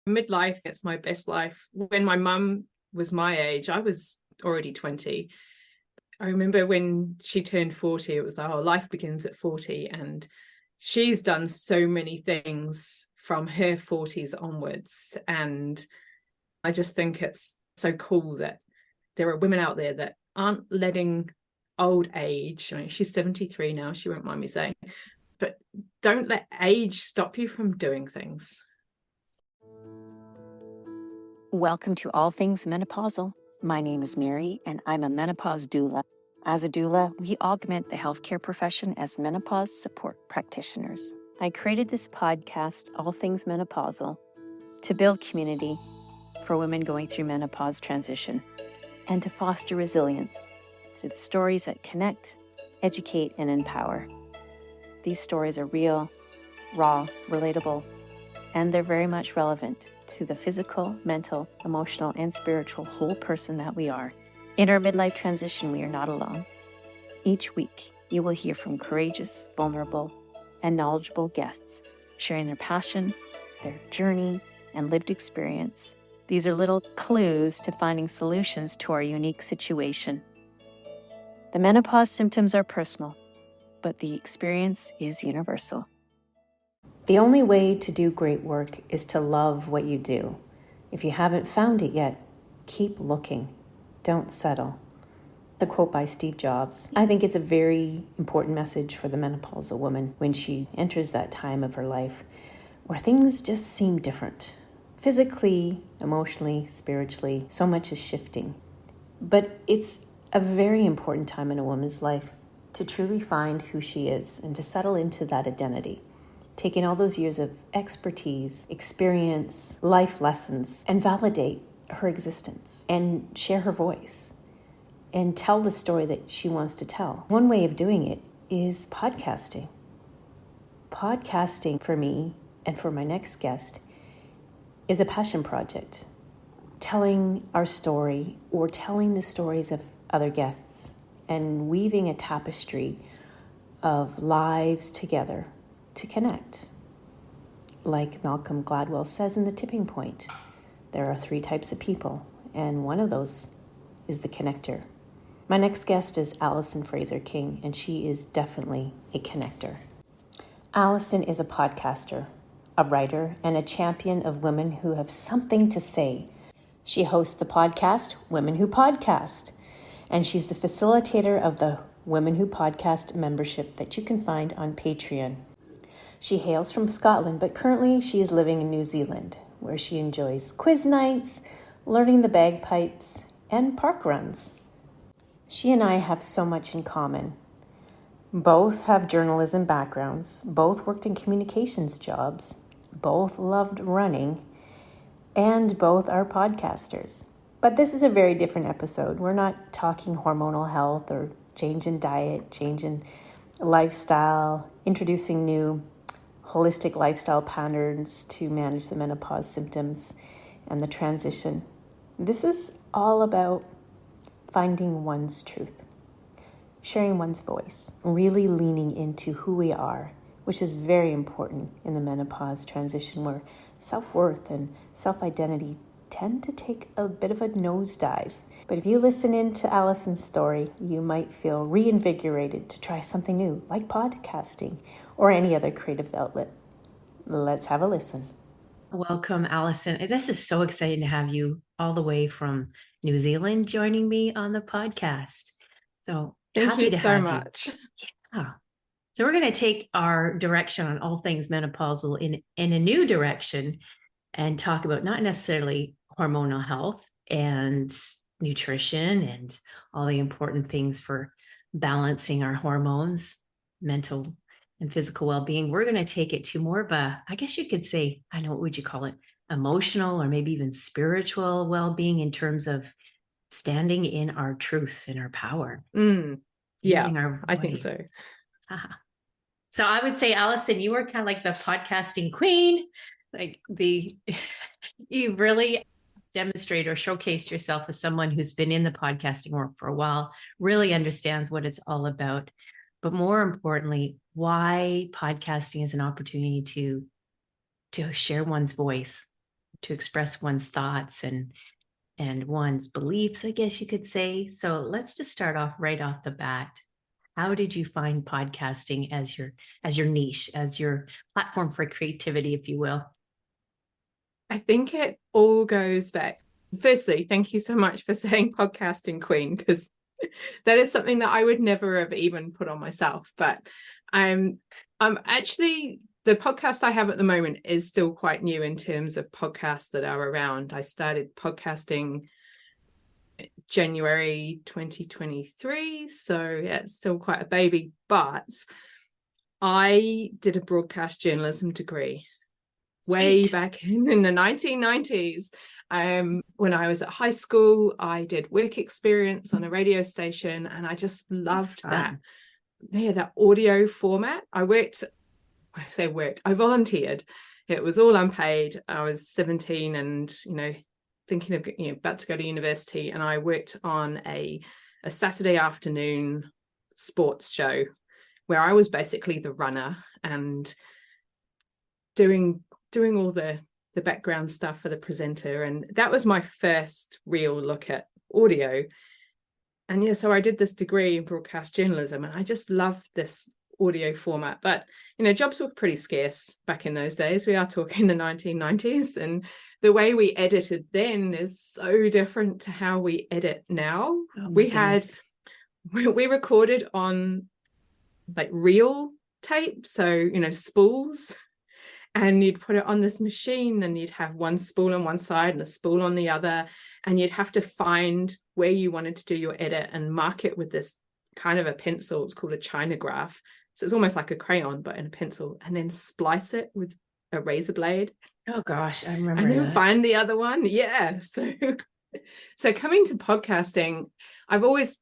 Midlife, it's my best life. When my mum was my age, I was already 20. I remember when she turned 40, it was like, oh, life begins at 40. And she's done so many things from her 40s onwards. And I just think it's so cool that there are women out there that aren't letting old age, I mean, she's 73 now, she won't mind me saying, but don't let age stop you from doing things. Welcome to All Things Menopausal. My name is Mary, and I'm a menopause doula. As a doula, we augment the healthcare profession as menopause support practitioners. I created this podcast, All Things Menopausal, to build community for women going through menopause transition and to foster resilience through the stories that connect, educate, and empower. These stories are real, raw, relatable, and they're very much relevant to the physical, mental, emotional, and spiritual whole person that we are. In our midlife transition, we are not alone. Each week, you will hear from courageous, vulnerable, and knowledgeable guests, sharing their passion, their journey, and lived experience. These are little clues to finding solutions to our unique situation. The menopause symptoms are personal, but the experience is universal. The only way to do great work is to love what you do. If you haven't found it yet, keep looking. Don't settle. A quote by Steve Jobs. I think it's a very important message for the menopausal woman when she enters that time of her life where things just seem different. Physically, emotionally, spiritually, so much is shifting. But it's a very important time in a woman's life to truly find who she is and to settle into that identity. Taking all those years of expertise, experience, life lessons, and validate her existence and share her voice and tell the story that she wants to tell. One way of doing it is podcasting. Podcasting for me and for my next guest is a passion project. Telling our story or telling the stories of other guests and weaving a tapestry of lives together to connect. Like Malcolm Gladwell says in The Tipping Point, there are 3 types of people, and one of those is the connector. My next guest is Alison Fraser King, and she is definitely a connector. Alison is a podcaster, a writer, and a champion of women who have something to say. She hosts the podcast Women Who Podcast, and she's the facilitator of the Women Who Podcast membership that you can find on Patreon. She hails from Scotland, but currently she is living in New Zealand, where she enjoys quiz nights, learning the bagpipes, and park runs. She and I have so much in common. Both have journalism backgrounds, both worked in communications jobs, both loved running, and both are podcasters. But this is a very different episode. We're not talking hormonal health or change in diet, change in lifestyle, introducing new holistic lifestyle patterns to manage the menopause symptoms and the transition. This is all about finding one's truth, sharing one's voice, really leaning into who we are, which is very important in the menopause transition where self-worth and self-identity tend to take a bit of a nosedive. But if you listen in to Alison's story, you might feel reinvigorated to try something new, like podcasting or any other creative outlet. Let's have a listen. Welcome, Alison. This is so exciting to have you all the way from New Zealand joining me on the podcast. So Thank happy you to so have much. You. Yeah. So we're going to take our direction on all things menopausal in a new direction and talk about not necessarily hormonal health and nutrition and all the important things for balancing our hormones, mental and physical well-being. We're going to take it to more of a, I guess you could say, I know, what would you call it? Emotional or maybe even spiritual well-being in terms of standing in our truth and our power. Yeah, our I think so. So I would say, Alison, you are kind of like the podcasting queen, you really demonstrate or showcased yourself as someone who's been in the podcasting world for a while, really understands what it's all about, but more importantly, why podcasting is an opportunity to share one's voice to express one's thoughts and one's beliefs, I guess you could say. So let's just start off right off the bat. How did you find podcasting as your niche, as your platform for creativity, if you will? I think it all goes back. Firstly, thank you so much for saying podcasting queen, because that is something that I would never have even put on myself. But I'm actually, the podcast I have at the moment is still quite new in terms of podcasts that are around. I started podcasting January 2023, so yeah, it's still quite a baby. But I did a broadcast journalism degree way back in the 1990s. When I was at high school, I did work experience on a radio station, and I just loved that audio format. I volunteered. It was all unpaid. I was 17 and, thinking of, about to go to university, and I worked on a Saturday afternoon sports show where I was basically the runner and doing all the background stuff for the presenter. And that was my first real look at audio. And yeah, so I did this degree in broadcast journalism, and I just loved this audio format. But jobs were pretty scarce back in those days. We are talking the 1990s, and the way we edited then is so different to how we edit now. We recorded on like reel tape, so spools, and you'd put it on this machine, and you'd have one spool on one side and a spool on the other, and you'd have to find where you wanted to do your edit and mark it with this kind of a pencil. It's called a chinograph. So it's almost like a crayon, but in a pencil, and then splice it with a razor blade. Oh gosh, I remember. And then find the other one. Yeah. So coming to podcasting, I've always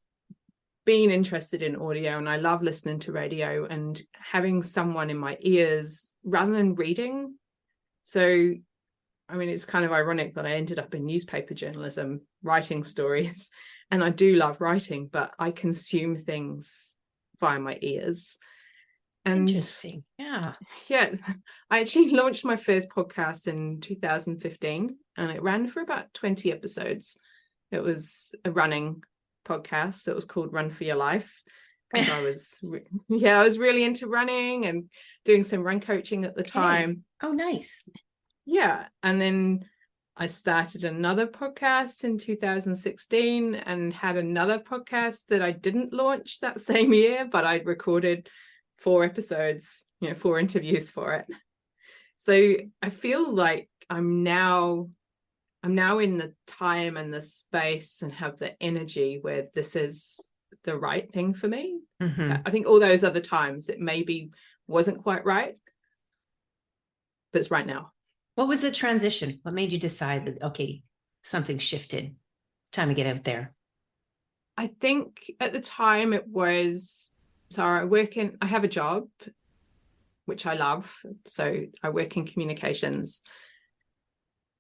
been interested in audio, and I love listening to radio and having someone in my ears rather than reading. So, it's kind of ironic that I ended up in newspaper journalism, writing stories, and I do love writing, but I consume things via my ears. And interesting. Yeah. I actually launched my first podcast in 2015, and it ran for about 20 episodes. It was a running podcast. It was called Run for Your Life, because I was really into running and doing some run coaching at the time. Oh, nice. Yeah. And then I started another podcast in 2016 and had another podcast that I didn't launch that same year, but I'd recorded 4 episodes, 4 interviews for it. So I feel like I'm now in the time and the space and have the energy where this is the right thing for me. Mm-hmm. I think all those other times it maybe wasn't quite right, but it's right now. What was the transition? What made you decide that, okay, something shifted? It's time to get out there. I think at the time it was, I have a job, which I love. So I work in communications,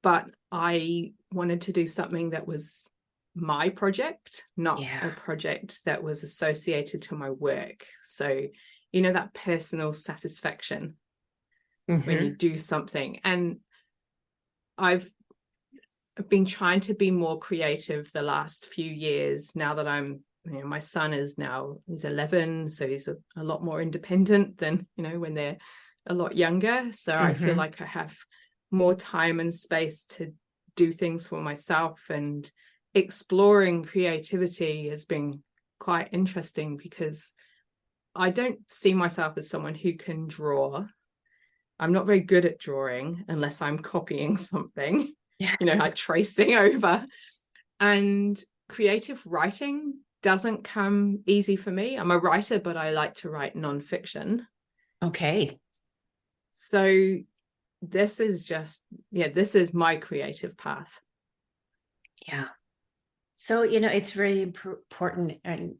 but I wanted to do something that was my project, not a project that was associated to my work. So, that personal satisfaction when you do something. And I've been trying to be more creative the last few years, now that I'm, my son he's 11, so he's a lot more independent than, when they're a lot younger. So I feel like I have more time and space to do things for myself, and exploring creativity has been quite interesting, because I don't see myself as someone who can draw. I'm not very good at drawing unless I'm copying something, like tracing over. And creative writing doesn't come easy for me. I'm a writer, but I like to write nonfiction. Okay. So this is my creative path. Yeah. So, it's very important. And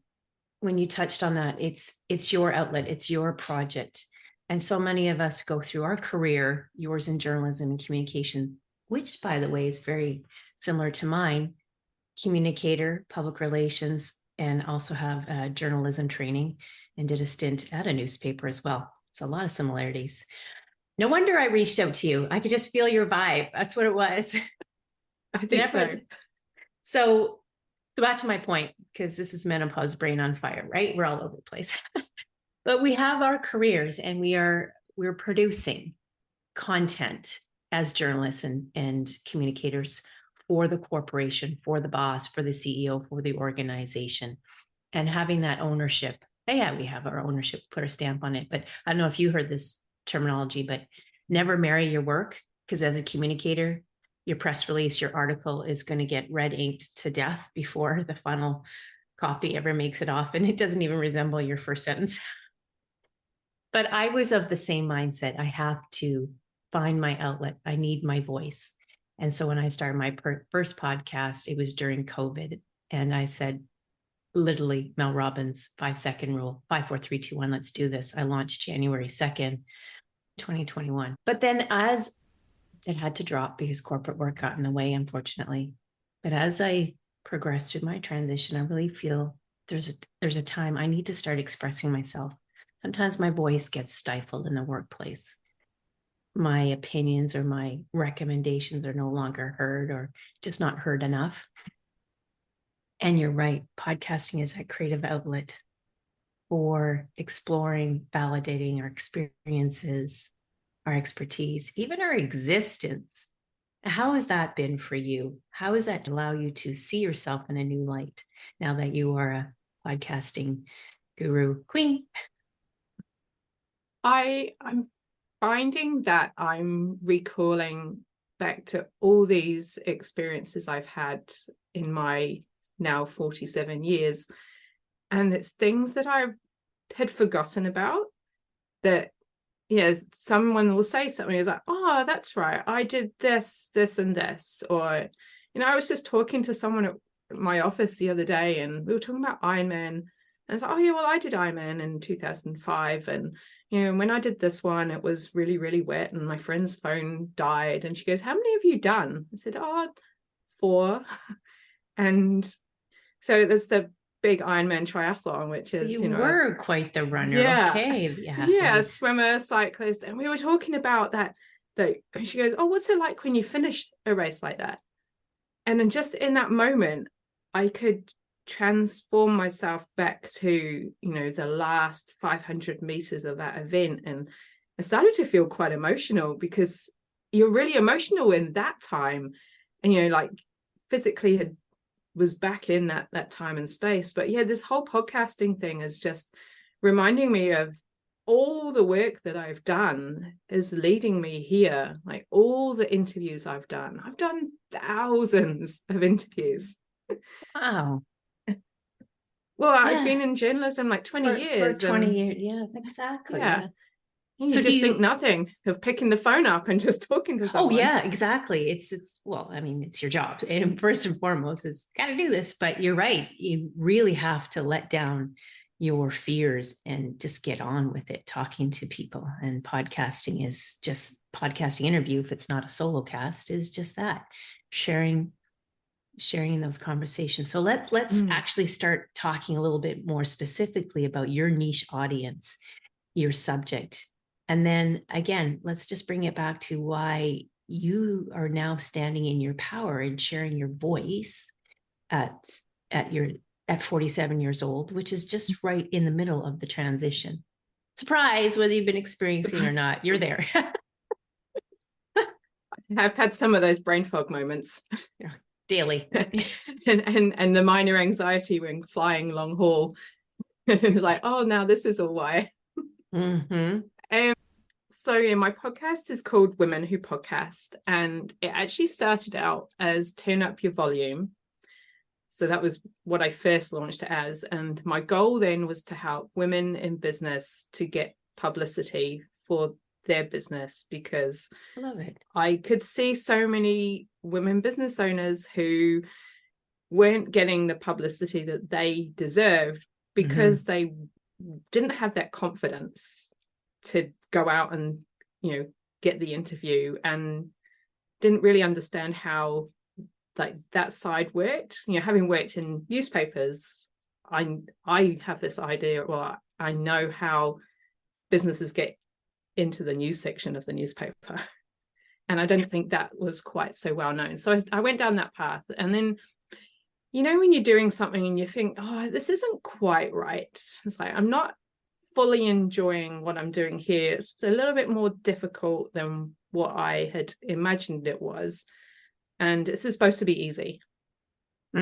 when you touched on that, it's your outlet, it's your project. And so many of us go through our career, yours in journalism and communication, which, by the way, is very similar to mine, communicator, public relations, and also have journalism training, and did a stint at a newspaper as well. So a lot of similarities. No wonder I reached out to you. I could just feel your vibe. That's what it was. I think so. So back to my point, because this is menopause brain on fire, right? We're all over the place. But we have our careers and we're producing content as journalists and communicators for the corporation, for the boss, for the CEO, for the organization, and having that ownership. Yeah, we have our ownership, put a stamp on it. But I don't know if you heard this terminology, but never marry your work, because as a communicator, your press release, your article is going to get red inked to death before the final copy ever makes it off. And it doesn't even resemble your first sentence. But I was of the same mindset. I have to find my outlet. I need my voice. And so when I started my first podcast, it was during COVID. And I said, literally, Mel Robbins, 5-second rule, 5, 4, 3, 2, 1, let's do this. I launched January 2nd, 2021. But then as it had to drop because corporate work got in the way, unfortunately. But as I progressed through my transition, I really feel there's a time I need to start expressing myself. Sometimes my voice gets stifled in the workplace. My opinions or my recommendations are no longer heard or just not heard enough. And you're right, podcasting is that creative outlet for exploring, validating our experiences, our expertise, even our existence. How has that been for you? How has that allow you to see yourself in a new light now that you are a podcasting guru queen? I'm finding that I'm recalling back to all these experiences I've had in my now 47 years. And it's things that I had forgotten about that, someone will say something, it's like, oh, that's right, I did this, this, and this. Or, I was just talking to someone at my office the other day and we were talking about Ironman. And it's like, oh yeah, well, I did Ironman in 2005. And, when I did this one, it was really, really wet and my friend's phone died. And she goes, how many have you done? I said, 4. And so that's the big Ironman triathlon, which is, you were quite the runner. Yeah. Okay. Yeah, swimmer, cyclist. And we were talking about that. And she goes, oh, what's it like when you finish a race like that? And then just in that moment, I could transform myself back to, the last 500 meters of that event. And I started to feel quite emotional because you're really emotional in that time. And, like physically was back in that time and space. But yeah, this whole podcasting thing is just reminding me of all the work that I've done is leading me here. Like all the interviews I've done thousands of interviews. Wow. Well, yeah. I've been in journalism like 20 years. For 20 years. Yeah, exactly. Yeah. You so just think nothing of picking the phone up and just talking to someone. Oh yeah, exactly. It's well, I mean, it's your job. And first and foremost is got to do this, but you're right. You really have to let down your fears and just get on with it, talking to people. And podcasting is just podcasting interview. If it's not a solo cast, is just that sharing those conversations. So let's actually start talking a little bit more specifically about your niche audience, your subject. And then again, let's just bring it back to why you are now standing in your power and sharing your voice at 47 years old, which is just right in the middle of the transition. Surprise, whether you've been experiencing or not, you're there. I've had some of those brain fog moments. Yeah, daily. and the minor anxiety when flying long haul. It was like, oh, now this is all why. Mm-hmm. So yeah, my podcast is called Women Who Podcast, and it actually started out as Turn Up Your Volume. So that was what I first launched as. And my goal then was to help women in business to get publicity for their business, because I love it. I could see so many women business owners who weren't getting the publicity that they deserved because they didn't have that confidence to go out and, get the interview, and didn't really understand how like that side worked. Having worked in newspapers, I have this idea, well, I know how businesses get into the news section of the newspaper. And I don't think that was quite so well known. So I went down that path. And then, you know, when you're doing something and you think, oh, this isn't quite right. It's like, I'm not fully enjoying what I'm doing here. It's a little bit more difficult than what I had imagined it was. And this is supposed to be easy.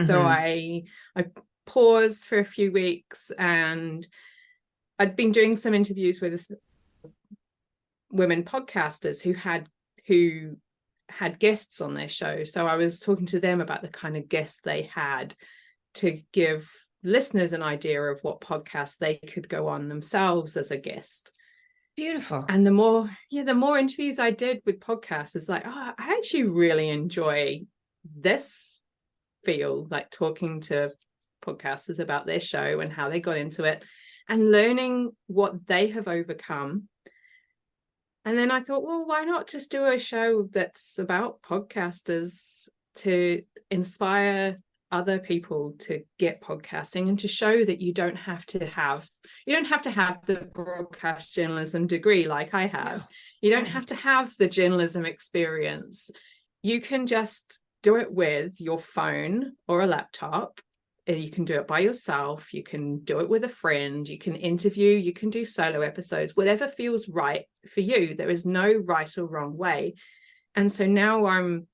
So I paused for a few weeks, and I'd been doing some interviews with women podcasters who had guests on their show. So I was talking to them about the kind of guests they had to give listeners an idea of what podcasts they could go on themselves as a guest. Beautiful. And the more interviews I did with podcasts, it's like, oh, I actually really enjoy this field, like talking to podcasters about their show and how they got into it and learning what they have overcome. And then I thought, well, why not just do a show that's about podcasters to inspire other people to get podcasting and to show that you don't have to have the broadcast journalism degree like I have. No. You don't have to have the journalism experience. You can just do it with your phone or a laptop. You can do it by yourself. You can do it with a friend. You can interview. You can do solo episodes, whatever feels right for you. There is no right or wrong way. And so now I'm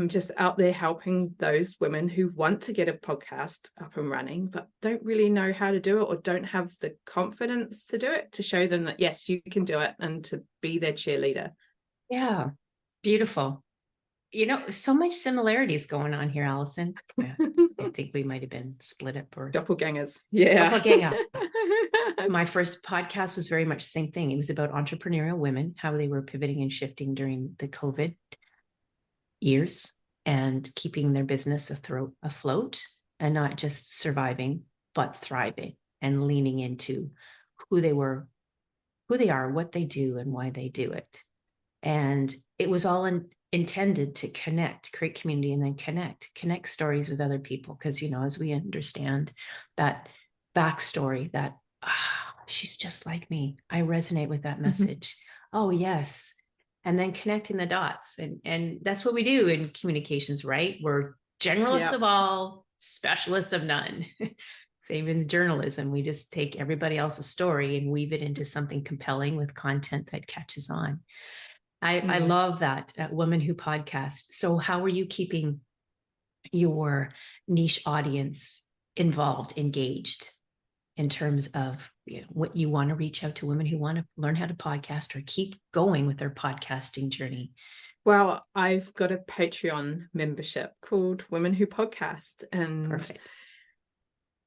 just out there helping those women who want to get a podcast up and running, but don't really know how to do it or don't have the confidence to do it, to show them that, yes, you can do it, and to be their cheerleader. Yeah. Beautiful. You know, so much similarities going on here, Alison. I think we might have been split up or doppelgangers. Yeah. Doppelganger. My first podcast was very much the same thing. It was about entrepreneurial women, how they were pivoting and shifting during the COVID years and keeping their business afloat and not just surviving, but thriving and leaning into who they are, what they do, and why they do it. And it was all intended to create community, and then connect stories with other people. Because, you know, as we understand that backstory, that she's just like me, I resonate with that message. Oh, yes. And then connecting the dots. And that's what we do in communications, right? We're generalists of all, specialists of none. Same in journalism. We just take everybody else's story and weave it into something compelling with content that catches on. I love that, Women Who Podcast. So how are you keeping your niche audience involved, engaged, in terms of, you know, what you want to reach out to women who want to learn how to podcast or keep going with their podcasting journey? Well, I've got a Patreon membership called Women Who Podcast, and Perfect.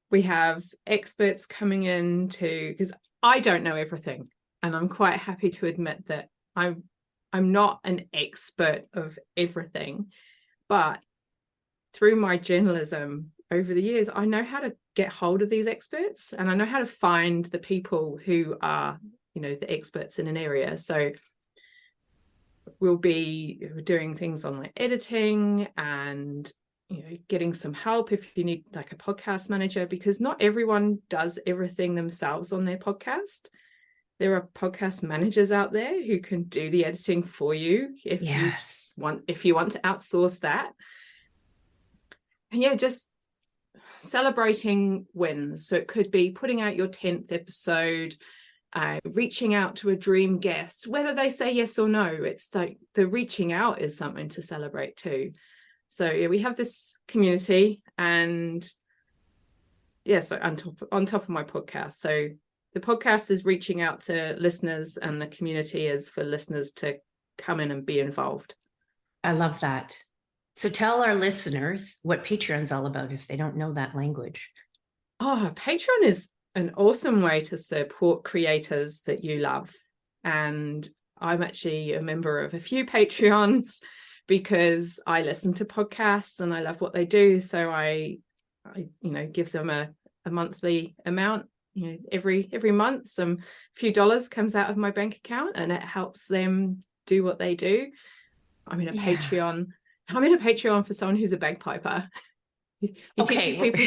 We have experts coming in because I don't know everything, and I'm quite happy to admit that I'm not an expert of everything, but through my journalism over the years, I know how to get hold of these experts, and I know how to find the people who are, you know, the experts in an area. So we'll be doing things on like editing and, you know, getting some help if you need like a podcast manager, because not everyone does everything themselves on their podcast. There are podcast managers out there who can do the editing for you if you want to outsource that. And yeah, just celebrating wins. So it could be putting out your 10th episode, reaching out to a dream guest, whether they say yes or no. It's like the reaching out is something to celebrate too. So yeah, we have this community, and yeah, so on top of my podcast. So the podcast is reaching out to listeners, and the community is for listeners to come in and be involved. I love that. So tell our listeners what Patreon's all about if they don't know that language. Oh, Patreon is an awesome way to support creators that you love. And I'm actually a member of a few Patreons because I listen to podcasts and I love what they do. So I give them a monthly amount. You know, every month, some few dollars comes out of my bank account, and it helps them do what they do. I'm in a Patreon for someone who's a bagpiper. He Okay, teaches people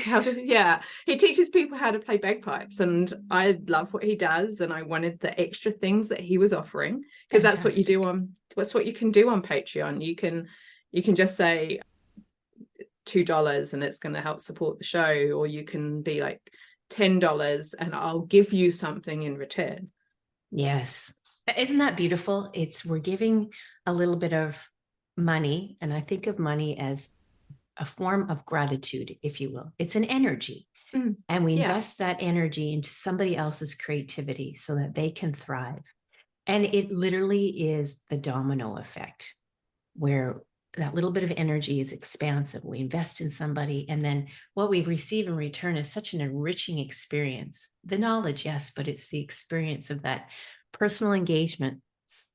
he teaches people how to play bagpipes, and I love what he does, and I wanted the extra things that he was offering, because that's what you do that's what you can do on Patreon. You can just say $2 and it's going to help support the show, or you can be like $10 and I'll give you something in return. Yes. Isn't that beautiful? We're giving a little bit of money, and I think of money as a form of gratitude, if you will. It's an energy. And we invest that energy into somebody else's creativity so that they can thrive. And it literally is the domino effect, where that little bit of energy is expansive. We invest in somebody, and then what we receive in return is such an enriching experience. The knowledge, yes, but it's the experience of that personal engagement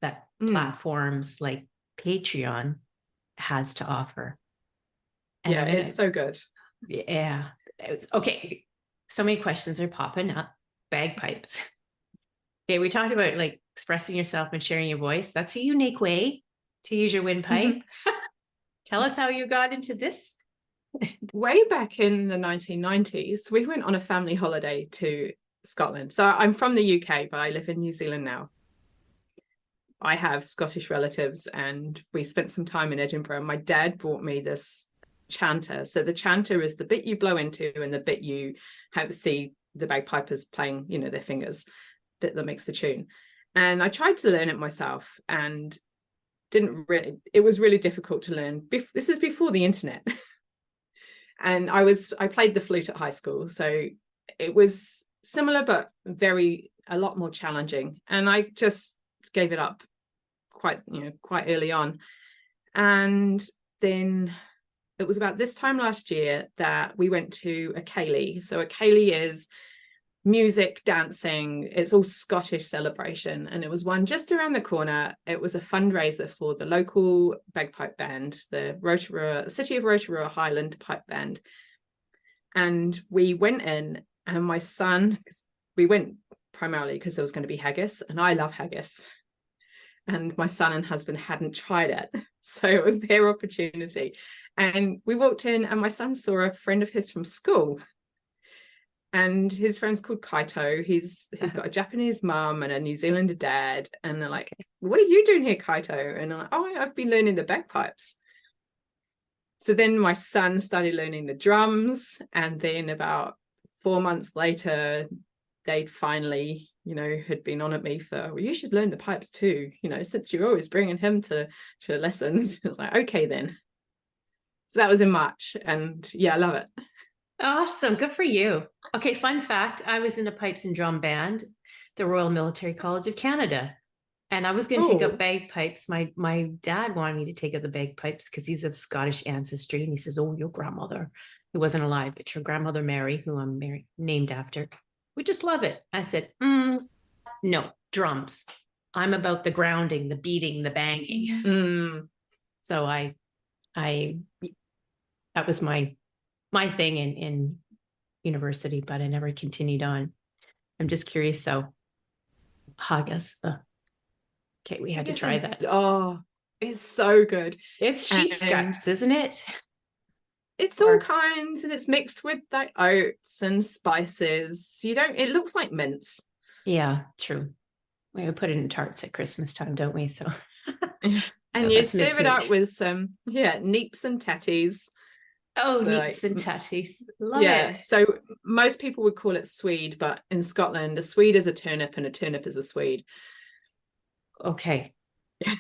that platforms like Patreon has to offer. And it's so good. Yeah. Okay. So many questions are popping up. Bagpipes. Okay, we talked about like expressing yourself and sharing your voice. That's a unique way to use your windpipe. Tell us how you got into this. Way back in the 1990s, we went on a family holiday to Scotland. So I'm from the UK, but I live in New Zealand now. I have Scottish relatives, and we spent some time in Edinburgh. My dad brought me this chanter. So the chanter is the bit you blow into and the bit you see the bagpipers playing, their fingers, bit that makes the tune. And I tried to learn it myself and it was really difficult to learn. This is before the internet. And I played the flute at high school. So it was similar, but a lot more challenging. And I just gave it up quite early on. And then it was about this time last year that we went to a ceilidh. So a ceilidh is music, dancing. It's all Scottish celebration. And it was one just around the corner. It was a fundraiser for the local bagpipe band, the City of Rotorua Highland Pipe Band. And we went in, and my son, we went primarily because there was going to be haggis, and I love haggis. And my son and husband hadn't tried it. So it was their opportunity. And we walked in, and my son saw a friend of his from school. And his friend's called Kaito. He's got a Japanese mum and a New Zealander dad. And they're like, "What are you doing here, Kaito?" And I'm like, "Oh, I've been learning the bagpipes." So then my son started learning the drums. And then about 4 months later, they'd finally, had been on at me for, "Well, you should learn the pipes too, since you're always bringing him to lessons." I was like, "Okay, then." So that was in March. And I love it. Awesome. Good for you. Okay, fun fact. I was in a pipes and drum band, the Royal Military College of Canada. And I was going to take up bagpipes. My dad wanted me to take up the bagpipes because he's of Scottish ancestry. And he says, "Oh, your grandmother, who wasn't alive, but your grandmother Mary, who I'm named after, we just love it." I said, "No, drums. I'm about the grounding, the beating, the banging." So that was my thing in university, but I never continued on. I'm just curious though. Haggis. Okay, we had to try that. Oh, it's so good. It's sheep's guts, isn't it? It's all kinds, and it's mixed with like oats and spices. It looks like mince. Yeah, true. We put it in tarts at Christmas time, don't we? So and you serve it out with some neeps and tatties. Oh, so neeps and tatties. Love it. So most people would call it swede, but in Scotland, a swede is a turnip and a turnip is a swede. Okay.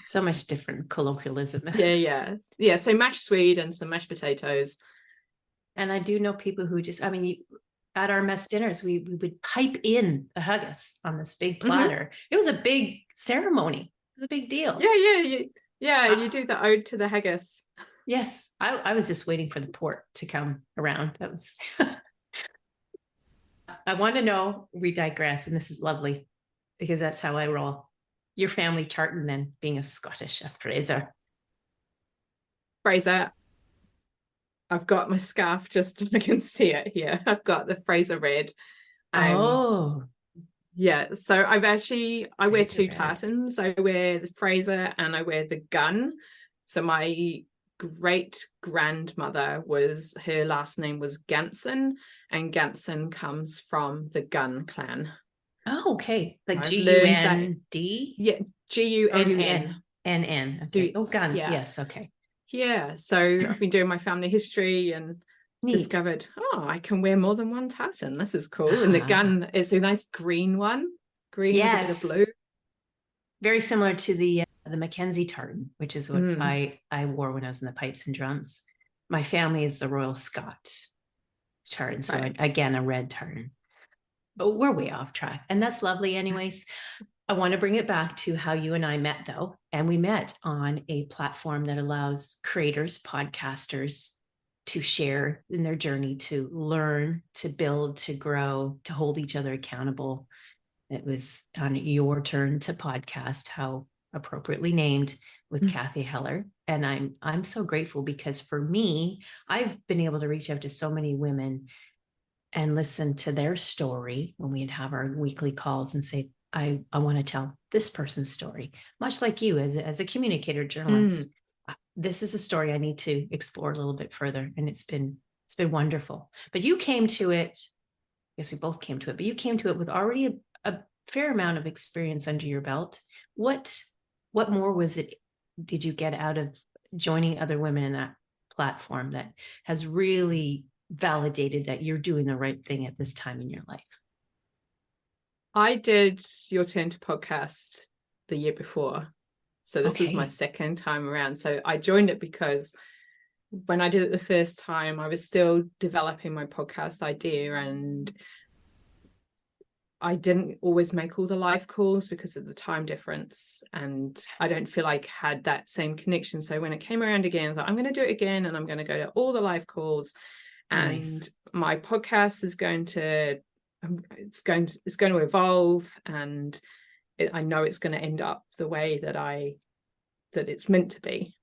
So much different colloquialism. Yeah. So mashed swede and some mashed potatoes. And I do know people who just, at our mess dinners, we would pipe in the haggis on this big platter. It was a big ceremony. It was a big deal. Yeah. You do the ode to the haggis. Yes. I was just waiting for the port to come around. That was I want to know, we digress, and this is lovely because that's how I roll. Your family chart, and then being a Scottish Fraser. I've got my scarf, just I can see it here. I've got the Fraser red. So I wear two tartans. I wear the Fraser and I wear the gun. So my great grandmother her last name was Ganson, and Ganson comes from the Gun clan. Oh, okay. Like I've learned that. G-U-N-D? Yeah, Gunn. N-N. Okay. Oh, gun. Yeah. Yes. Okay. Yeah. So I've been doing my family history and Neat. discovered, I can wear more than one tartan. This is cool. And the gun is a nice green one, green with a bit of blue. Very similar to the Mackenzie tartan, which is what I wore when I was in the pipes and drums. My family is the Royal Scot tartan. So again, a red tartan. But we're way off track. And that's lovely anyways. I want to bring it back to how you and I met, though. And we met on a platform that allows creators, podcasters to share in their journey, to learn, to build, to grow, to hold each other accountable. It was on Your Turn to Podcast, how appropriately named, with Kathy Heller. And I'm so grateful because for me, I've been able to reach out to so many women and listen to their story when we'd have our weekly calls and say, I want to tell this person's story, much like you as a communicator journalist. This is a story I need to explore a little bit further. And it's been wonderful. But you came to it, I guess we both came to it, but you came to it with already a fair amount of experience under your belt. What more did you get out of joining other women in that platform that has really validated that you're doing the right thing at this time in your life? I did Your Turn to Podcast the year before. So this was my second time around. So I joined it because when I did it the first time, I was still developing my podcast idea, and I didn't always make all the live calls because of the time difference. And I don't feel like I had that same connection. So when it came around again, I thought, I'm going to do it again, and I'm going to go to all the live calls. And my podcast is going to evolve, and I know it's going to end up the way that it's meant to be.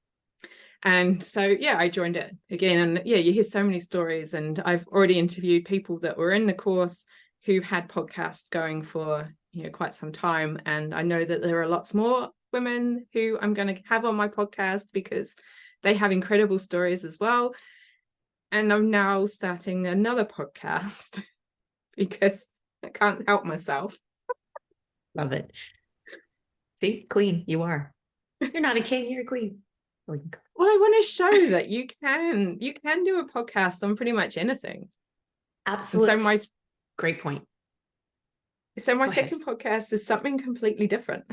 And so I joined it again, and you hear so many stories, and I've already interviewed people that were in the course who've had podcasts going for quite some time, and I know that there are lots more women who I'm going to have on my podcast because they have incredible stories as well. And I'm now starting another podcast because I can't help myself. Love it. See, queen, you are. You're not a king, you're a queen. Well, I want to show that you can do a podcast on pretty much anything. Absolutely. So great point. So my second podcast is something completely different.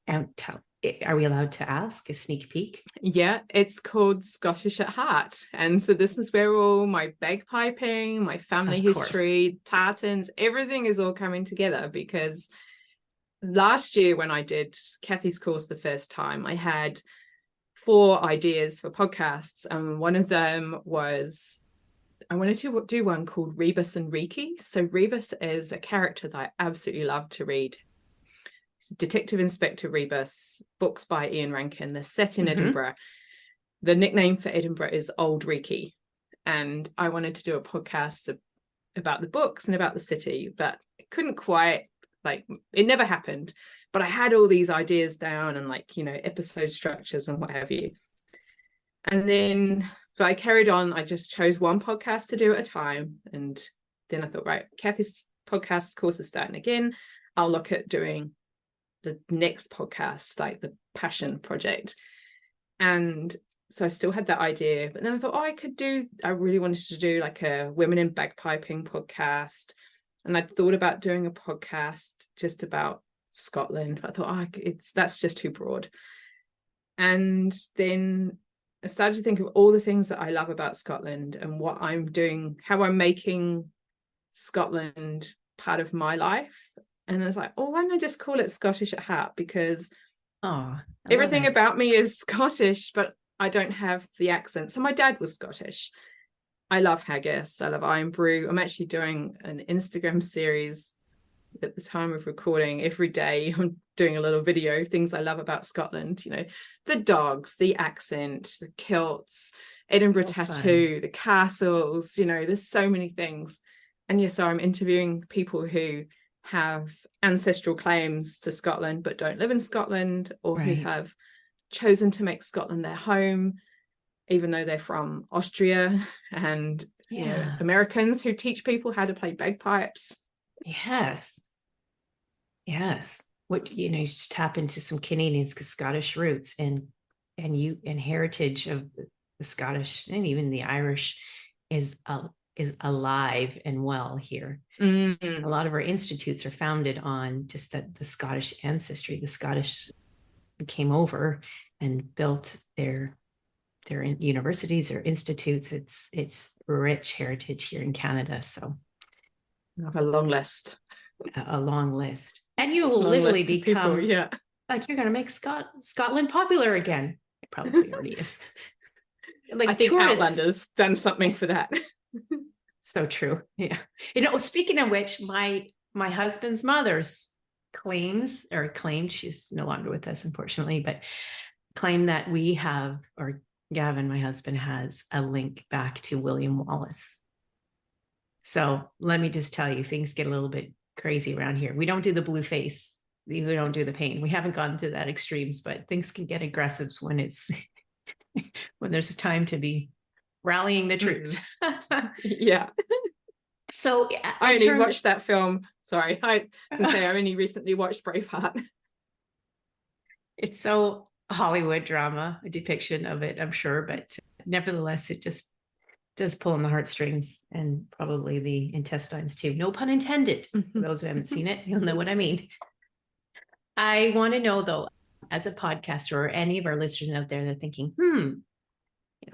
And are we allowed to ask a sneak peek? Yeah, it's called Scottish at Heart. And so this is where all my bagpiping, my family history, tartans, everything is all coming together, because last year when I did Kathy's course the first time, I had 4 ideas for podcasts. And one of them was I wanted to do one called Rebus and Riki. So Rebus is a character that I absolutely love to read. Detective Inspector Rebus, books by Ian Rankin. They're set in Edinburgh. The nickname for Edinburgh is Old Riki. And I wanted to do a podcast about the books and about the city, but it couldn't quite, it never happened. But I had all these ideas down and episode structures and what have you. And then I carried on. I just chose one podcast to do at a time. And then I thought, right, Kathy's podcast course is starting again. I'll look at doing the next podcast, like the Passion Project. And so I still had that idea, but then I thought, I really wanted to do like a women in bagpiping podcast. And I thought about doing a podcast just about Scotland. I thought, that's just too broad. And then I started to think of all the things that I love about Scotland and what I'm doing, how I'm making Scotland part of my life. And I was like, why don't I just call it Scottish at Heart? Because everything about me is Scottish, but I don't have the accent. So my dad was Scottish. I love haggis. I love iron brew. I'm actually doing an Instagram series at the time of recording. Every day I'm doing a little video, things I love about Scotland, the dogs, the accent, the kilts, Edinburgh tattoo, the castles, there's so many things. And so I'm interviewing people who have ancestral claims to Scotland but don't live in Scotland, or who have chosen to make Scotland their home, even though they're from Austria, and Americans who teach people how to play bagpipes. Yes. What, you just tap into some Canadian Scottish roots and heritage of the Scottish and even the Irish is alive and well here. A lot of our institutes are founded on just that the Scottish ancestry. The Scottish came over and built their universities or institutes. It's rich heritage here in Canada. So I have a long list. A long list. And you will literally become people, like you're going to make Scotland popular again. It probably already is. Like I think Outlander's done something for that. So true. Yeah. Speaking of which, my husband's mother's claimed, she's no longer with us, unfortunately, but claimed that we have, or Gavin, my husband, has a link back to William Wallace. So let me just tell you, things get a little bit crazy around here. We don't do the blue face. We don't do the pain. We haven't gone to that extremes, but things can get aggressive when it's when there's a time to be rallying the troops. Yeah. So I only watched that film. Sorry, I only recently watched Braveheart. It's so Hollywood drama, a depiction of it, I'm sure, but nevertheless, it just does pull on the heartstrings and probably the intestines too. No pun intended. For those who haven't seen it, you'll know what I mean. I want to know though, as a podcaster or any of our listeners out there, they're thinking,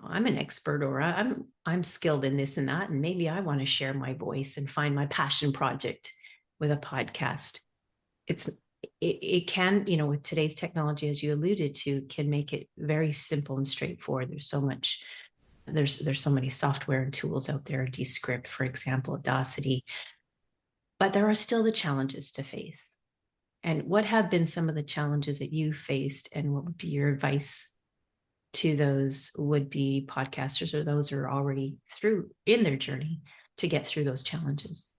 I'm an expert, or I'm skilled in this and that, and maybe I want to share my voice and find my passion project with a podcast. It can, with today's technology, as you alluded to, can make it very simple and straightforward. There's so many software and tools out there, Descript, for example, Audacity, but there are still the challenges to face. And what have been some of the challenges that you faced, and what would be your advice to those would-be podcasters or those who are already in their journey to get through those challenges?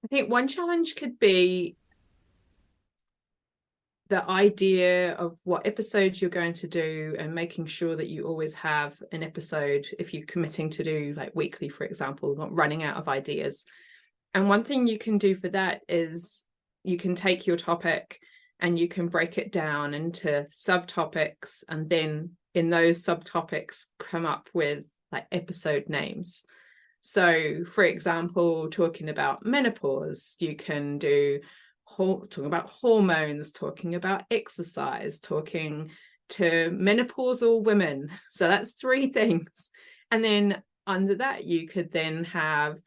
I think one challenge could be the idea of what episodes you're going to do, and making sure that you always have an episode if you're committing to do like weekly, for example, not running out of ideas. And one thing you can do for that is you can take your topic and you can break it down into subtopics, and then in those subtopics come up with like episode names. So for example, talking about menopause, you can do talking about hormones, talking about exercise, talking to menopausal women. So that's 3 things. And then under that, you could then have,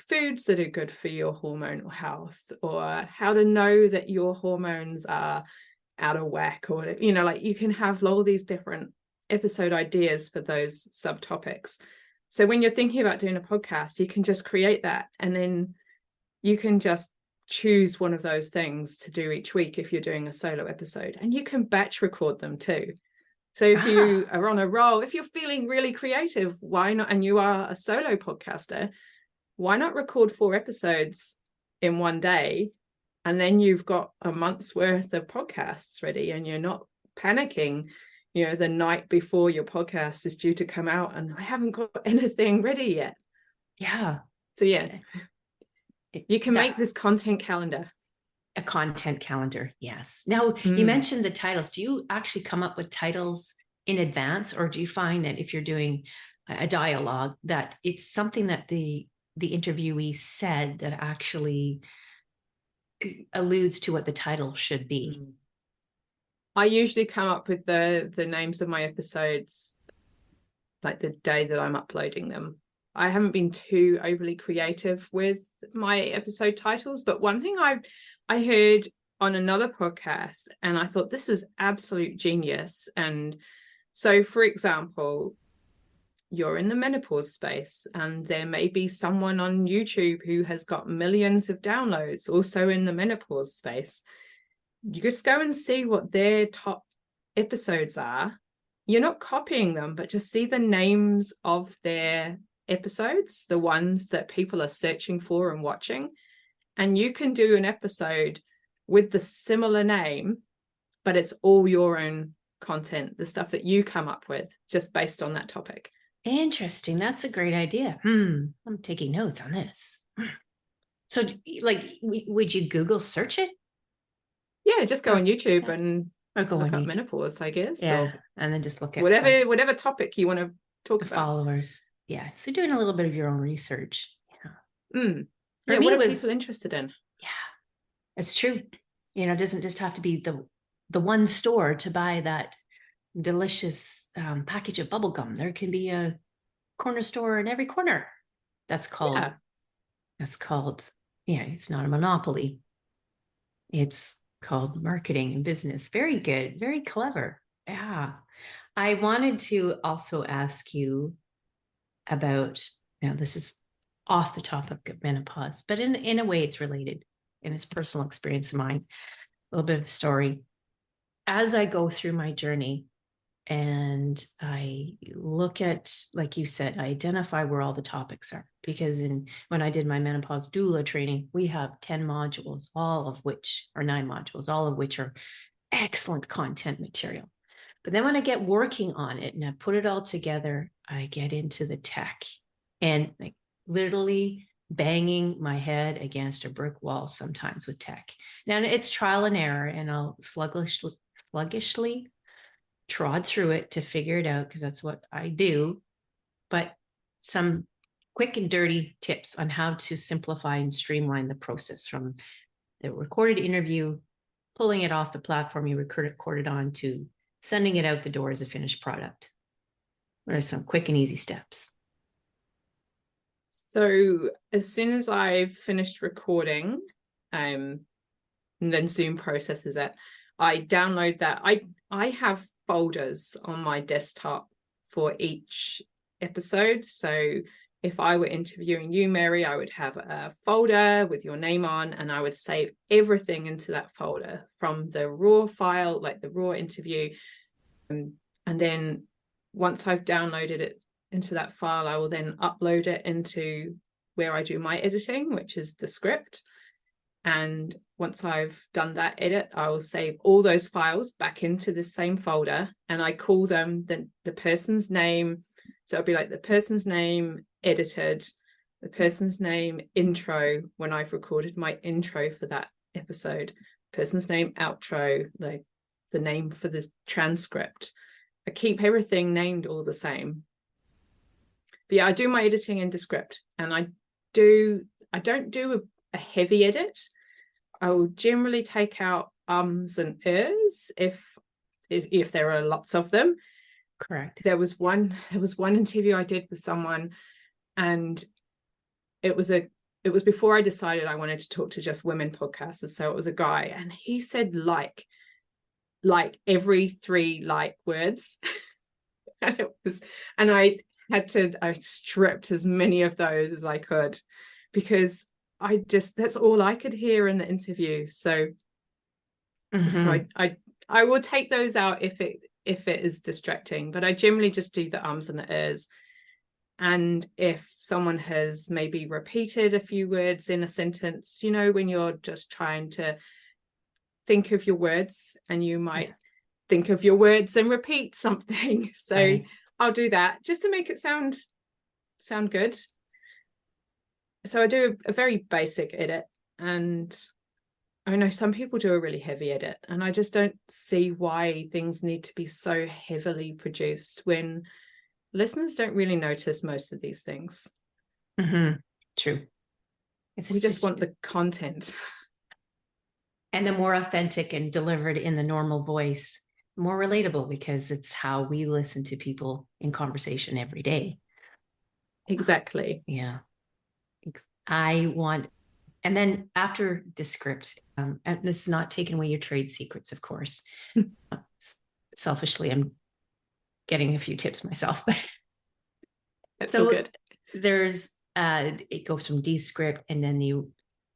foods that are good for your hormonal health, or how to know that your hormones are out of whack, or, you can have all these different episode ideas for those subtopics. So when you're thinking about doing a podcast, you can just create that, and then you can just choose one of those things to do each week if you're doing a solo episode, and you can batch record them too. So if you are on a roll, if you're feeling really creative, why not? And you are a solo podcaster, why not record 4 episodes in one day, and then you've got a month's worth of podcasts ready, and you're not panicking, the night before your podcast is due to come out and I haven't got anything ready yet. Yeah. So you can make this content calendar. A content calendar, yes. Now, you mentioned the titles. Do you actually come up with titles in advance, or do you find that if you're doing a dialogue that it's something that the interviewee said that actually alludes to what the title should be? I usually come up with the names of my episodes like the day that I'm uploading them. I haven't been too overly creative with my episode titles, but one thing I heard on another podcast, and I thought this was absolute genius. And so, for example, you're in the menopause space, and there may be someone on YouTube who has got millions of downloads also in the menopause space. You just go and see what their top episodes are. You're not copying them, but just see the names of their episodes, the ones that people are searching for and watching, and you can do an episode with the similar name but it's all your own content, the stuff that you come up with just based on that topic. Interesting. That's a great idea. I'm taking notes on this. So like, would you Google search it? Yeah, just go on YouTube and or go look on up YouTube. menopause, I guess. Yeah, or and then just look at whatever topic you want to talk the about. followers. Yeah, so doing a little bit of your own research. Yeah, what are people interested in? Yeah, it's true. It doesn't just have to be the one store to buy that delicious package of bubble gum. There can be a corner store in every corner. That's called, it's not a monopoly. It's called marketing and business. Very good. Very clever. Yeah. I wanted to also ask you about, this is off the topic of menopause, but in a way it's related, and it's personal experience of mine, a little bit of a story. As I go through my journey and I look at, like you said, I identify where all the topics are, because when I did my menopause doula training, we have 10 modules, all of which are 9 modules, all of which are excellent content material. But then when I get working on it and I put it all together, I get into the tech and like literally banging my head against a brick wall sometimes with tech. Now it's trial and error, and I'll sluggishly trod through it to figure it out, because that's what I do. But some quick and dirty tips on how to simplify and streamline the process from the recorded interview, pulling it off the platform you recorded on, to sending it out the door as a finished product. What are some quick and easy steps? So as soon as I've finished recording, and then Zoom processes it, I download that. I have folders on my desktop for each episode. So if I were interviewing you, Mary, I would have a folder with your name on, and I would save everything into that folder, from the raw file, like the raw interview. And then once I've downloaded it into that file, I will then upload it into where I do my editing, which is the script. And once I've done that edit, I will save all those files back into the same folder, and I call them the person's name. So it'll be like the person's name edited, the person's name intro when I've recorded my intro for that episode, person's name outro, like the name for the transcript. I keep everything named all the same. But yeah, I do my editing in Descript, and I don't do a heavy edit. I will generally take out ums and ers if there are lots of them. Correct. There was one interview I did with someone, and it was before I decided I wanted to talk to just women podcasters. So it was a guy, and he said like every 3 words. and I stripped as many of those as I could, because that's all I could hear in the interview. So I will take those out if it is distracting, but I generally just do the ums and the ers. And if someone has maybe repeated a few words in a sentence, when you're just trying to think of your words, and you might think of your words and repeat something. So right. I'll do that just to make it sound good. So I do a very basic edit, and I know some people do a really heavy edit, and I just don't see why things need to be so heavily produced when listeners don't really notice most of these things. True. We just want the content. And the more authentic and delivered in the normal voice, more relatable, because it's how we listen to people in conversation every day. Exactly. Yeah. And then after Descript, and this is not taking away your trade secrets, of course. Selfishly, I'm getting a few tips myself. That's so good. There's it goes from Descript, and then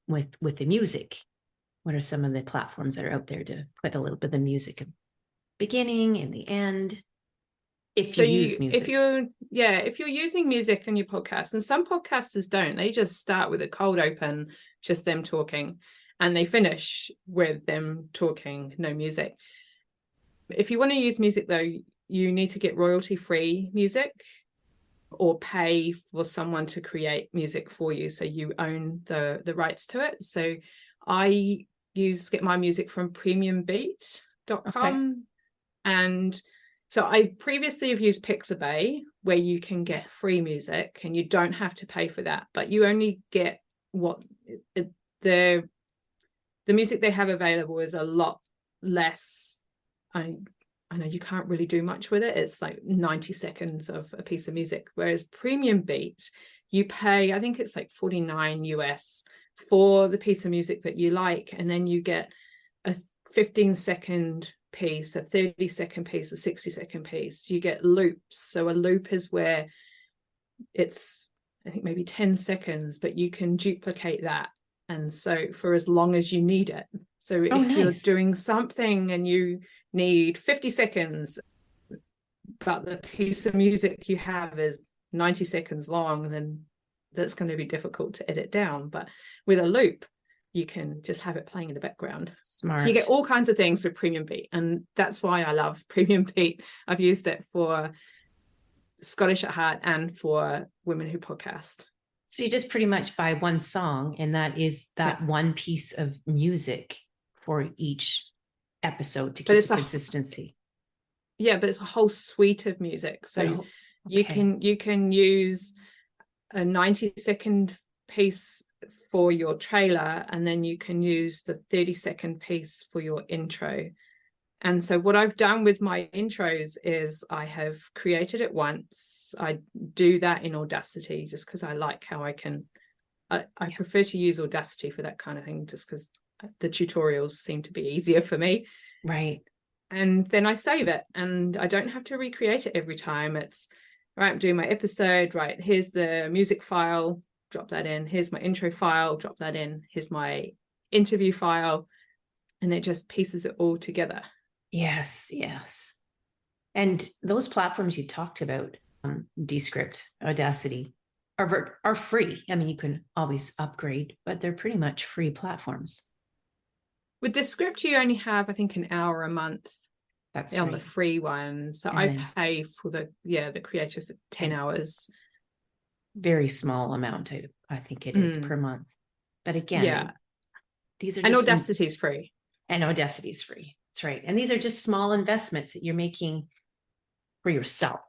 with the music. What are some of the platforms that are out there to put a little bit of music in beginning and the end? If you use music. If you're using music in your podcast, and some podcasters don't, they just start with a cold open, just them talking, and they finish with them talking, no music. If you want to use music though, you need to get royalty-free music or pay for someone to create music for you, so you own the rights to it. So I get my music from premiumbeat.com. And so I previously have used Pixabay, where you can get free music and you don't have to pay for that, but you only get what the music they have available is a lot less. I know you can't really do much with it. It's like 90 seconds of a piece of music, whereas Premium Beat, you pay, I think it's like $49 US for the piece of music that you like, and then you get a 15-second piece, a 30-second piece, a 60-second piece. You get loops. So a loop is where it's, I think, maybe 10 seconds, but you can duplicate that, and so for as long as you need it. So if you're doing something and you need 50 seconds, but the piece of music you have is 90 seconds long, then that's going to be difficult to edit down. But with a loop, you can just have it playing in the background. Smart. So you get all kinds of things with Premium Beat, and that's why I love Premium Beat. I've used it for Scottish at Heart and for Women Who Podcast. So you just pretty much buy one song, and that is that one piece of music for each episode to keep the consistency. But it's a whole suite of music. So you can use a 90-second piece for your trailer, and then you can use the 30-second piece for your intro. And so what I've done with my intros is I have created it once. I do that in Audacity just because I like how I prefer to use Audacity for that kind of thing, just because the tutorials seem to be easier for me. Right. And then I save it, and I don't have to recreate it every time. It's right, I'm doing my episode, right, here's the music file, drop that in. Here's my intro file, drop that in. Here's my interview file. And it just pieces it all together. Yes. And those platforms you talked about, Descript, Audacity, are free. I mean, you can always upgrade, but they're pretty much free platforms. With Descript, you only have, I think, an hour a month. That's on the free one. So I pay for the creator for 10 hours. Very small amount, I think it is per month. But again, these are just, and Audacity's free. And Audacity's free. That's right. And these are just small investments that you're making for yourself.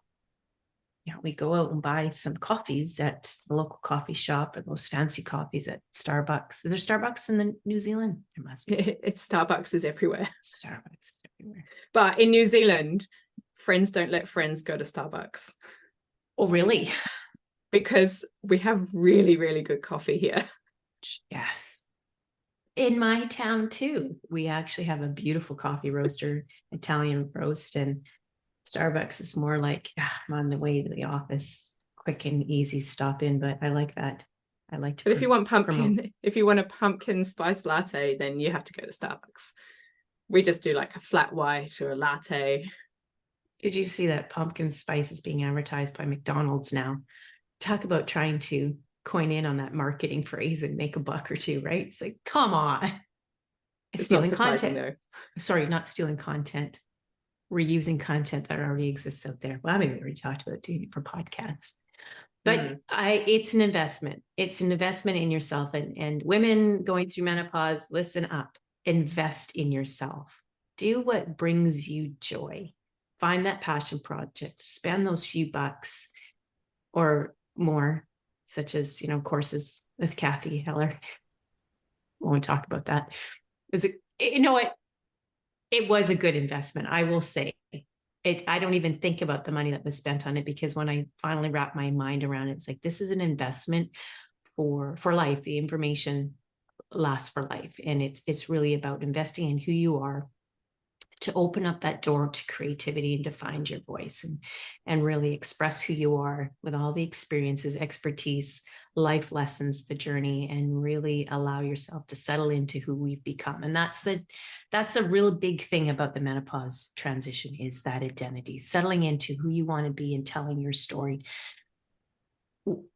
You know, we go out and buy some coffees at the local coffee shop, or those fancy coffees at Starbucks. Is there Starbucks in New Zealand? There must be. It's Starbucks is everywhere. Starbucks is everywhere. But in New Zealand, friends don't let friends go to Starbucks. Oh, really? Because we have really, really good coffee here. Yes. In my town too, we actually have a beautiful coffee roaster, Italian roast, and Starbucks is more like, I'm on the way to the office, quick and easy stop in, but I like that. I like to. But if you want if you want a pumpkin spice latte, then you have to go to Starbucks. We just do like a flat white or a latte. Did you see that pumpkin spice is being advertised by McDonald's now? Talk about trying to coin in on that marketing phrase and make a buck or two, right? It's like, come on. It's stealing content. Though. Sorry, not stealing content. Reusing content that already exists out there. Well, I mean, we already talked about doing it for podcasts. But it's an investment. It's an investment in yourself. And women going through menopause, listen up. Invest in yourself. Do what brings you joy. Find that passion project. Spend those few bucks or more, such as, courses with Kathy Heller. Won't talk about that. You know what? It was a good investment. I will say it. I don't even think about the money that was spent on it, because when I finally wrapped my mind around it, it's like, this is an investment for life. The information lasts for life. And it's really about investing in who you are, to open up that door to creativity and to find your voice and really express who you are with all the experiences, expertise, life lessons, the journey, and really allow yourself to settle into who we've become. And that's a real big thing about the menopause transition, is that identity, settling into who you want to be and telling your story.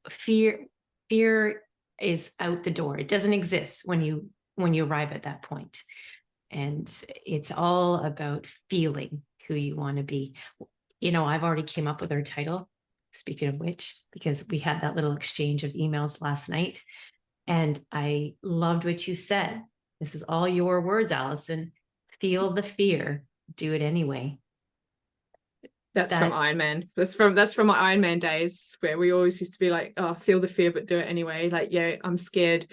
Fear is out the door. It doesn't exist when you arrive at that point. And it's all about feeling who you want to be. You know, I've already came up with our title, speaking of which, because we had that little exchange of emails last night. And I loved what you said. This is all your words, Alison. Feel the fear, do it anyway. That's from Iron Man. That's from my Iron Man days, where we always used to be like, oh, feel the fear, but do it anyway. Like, yeah, I'm scared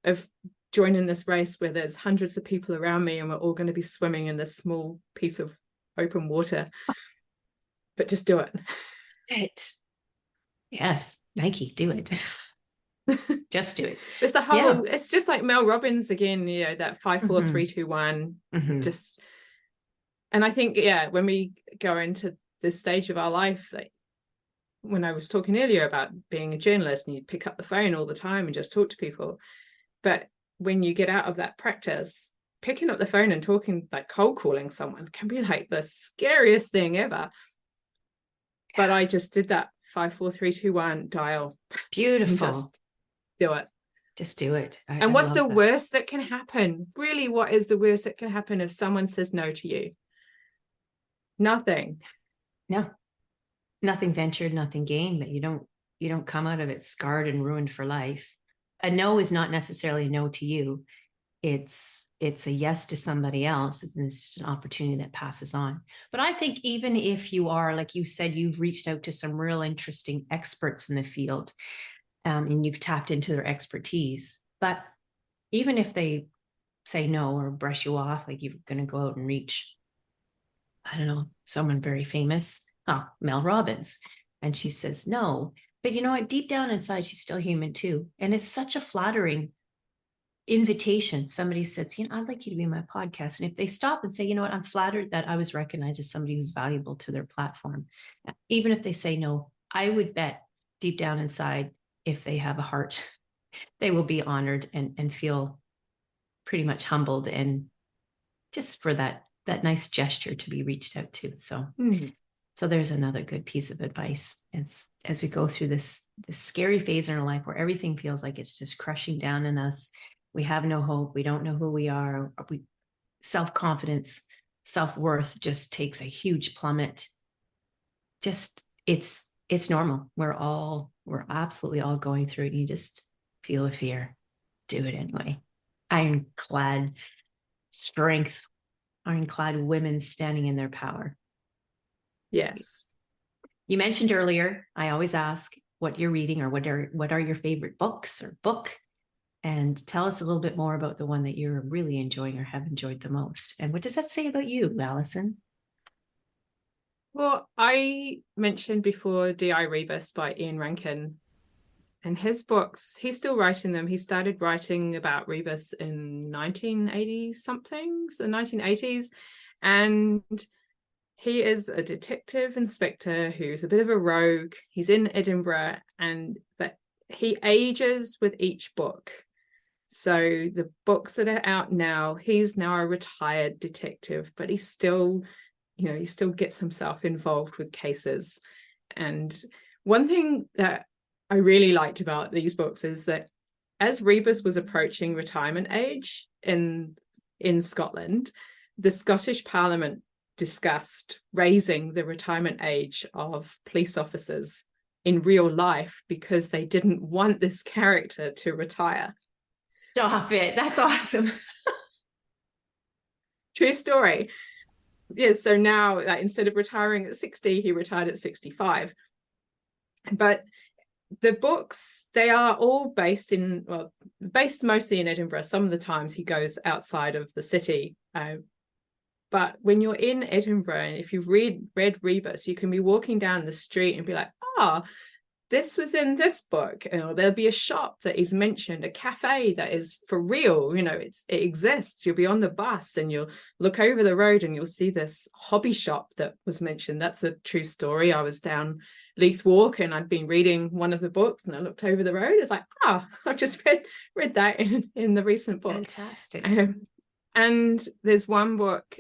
of joining this race where there's hundreds of people around me and we're all going to be swimming in this small piece of open water. But just do it. Right. Yes. Nike, do it. Just do it. It's the whole, it's just like Mel Robbins again, you know, that 5, 4, 3, 2, 1. Just, and I think, yeah, when we go into this stage of our life, like when I was talking earlier about being a journalist and you'd pick up the phone all the time and just talk to people, but when you get out of that practice, picking up the phone and talking, like cold calling someone, can be like the scariest thing ever. But I just did that 5, 4, 3, 2, 1 dial. Beautiful. Just do it. Just do it. And what's the worst that can happen? Really, what is the worst that can happen if someone says no to you? Nothing. No, nothing ventured, nothing gained, but you don't come out of it scarred and ruined for life. A no is not necessarily a no to you. It's a yes to somebody else, and it's just an opportunity that passes on. But I think even if you are, like you said, you've reached out to some real interesting experts in the field, and you've tapped into their expertise, but even if they say no or brush you off, like you're going to go out and reach, I don't know, someone very famous, Mel Robbins, and she says no, but you know what, deep down inside, she's still human too. And it's such a flattering invitation. Somebody says, you know, I'd like you to be on my podcast. And if they stop and say, you know what, I'm flattered that I was recognized as somebody who's valuable to their platform. Even if they say no, I would bet deep down inside, if they have a heart, they will be honored and feel pretty much humbled, and just for that nice gesture to be reached out to. So, so there's another good piece of advice as we go through this scary phase in our life where everything feels like it's just crushing down in us. We have no hope. We don't know who we are. Self-confidence, self-worth just takes a huge plummet. Just it's normal. We're absolutely all going through it. You just feel the fear. Do it anyway. Ironclad strength, ironclad women standing in their power. Yes. You mentioned earlier, I always ask what you're reading or what are your favorite books or book, and tell us a little bit more about the one that you're really enjoying or have enjoyed the most. And what does that say about you, Alison? Well, I mentioned before D.I. Rebus by Ian Rankin, and his books, he's still writing them. He started writing about Rebus in 1980 something, the 1980s. And he is a detective inspector who's a bit of a rogue. He's in Edinburgh, but he ages with each book. So the books that are out now, he's now a retired detective, but he still gets himself involved with cases. And one thing that I really liked about these books is that as Rebus was approaching retirement age in Scotland, the Scottish Parliament discussed raising the retirement age of police officers in real life because they didn't want this character to retire. Stop it. That's awesome. True story. Yeah, so now instead of retiring at 60, he retired at 65. But the books, they are all based mostly in Edinburgh. Some of the times he goes outside of the city. But when you're in Edinburgh, and if you've read Rebus, you can be walking down the street and be like, this was in this book. Or there'll be a shop that is mentioned, a cafe that is for real. You know, it exists. You'll be on the bus and you'll look over the road and you'll see this hobby shop that was mentioned. That's a true story. I was down Leith Walk and I'd been reading one of the books and I looked over the road. It's like, I've just read that in the recent book. Fantastic. And there's one book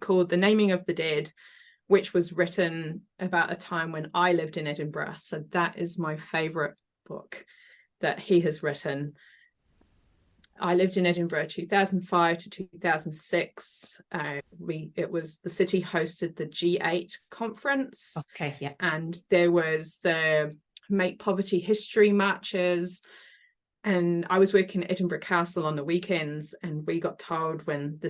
called The Naming of the Dead, which was written about a time when I lived in Edinburgh. So that is my favorite book that he has written. I lived in Edinburgh 2005 to 2006. It was the city hosted the G8 conference. Okay, yeah. And there was the Make Poverty History marches. And I was working at Edinburgh Castle on the weekends, and we got told when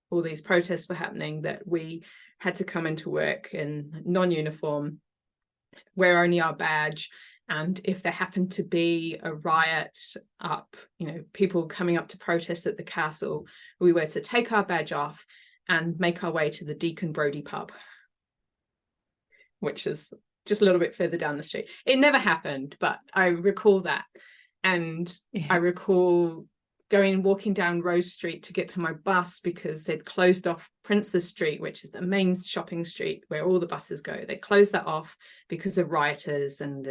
all these protests were happening that we had to come into work in non-uniform, wear only our badge. And if there happened to be a riot up, people coming up to protest at the castle, we were to take our badge off and make our way to the Deacon Brodie pub, which is just a little bit further down the street. It never happened, but I recall that. And I recall walking down Rose Street to get to my bus because they'd closed off Princes Street, which is the main shopping street where all the buses go. They closed that off because of rioters, and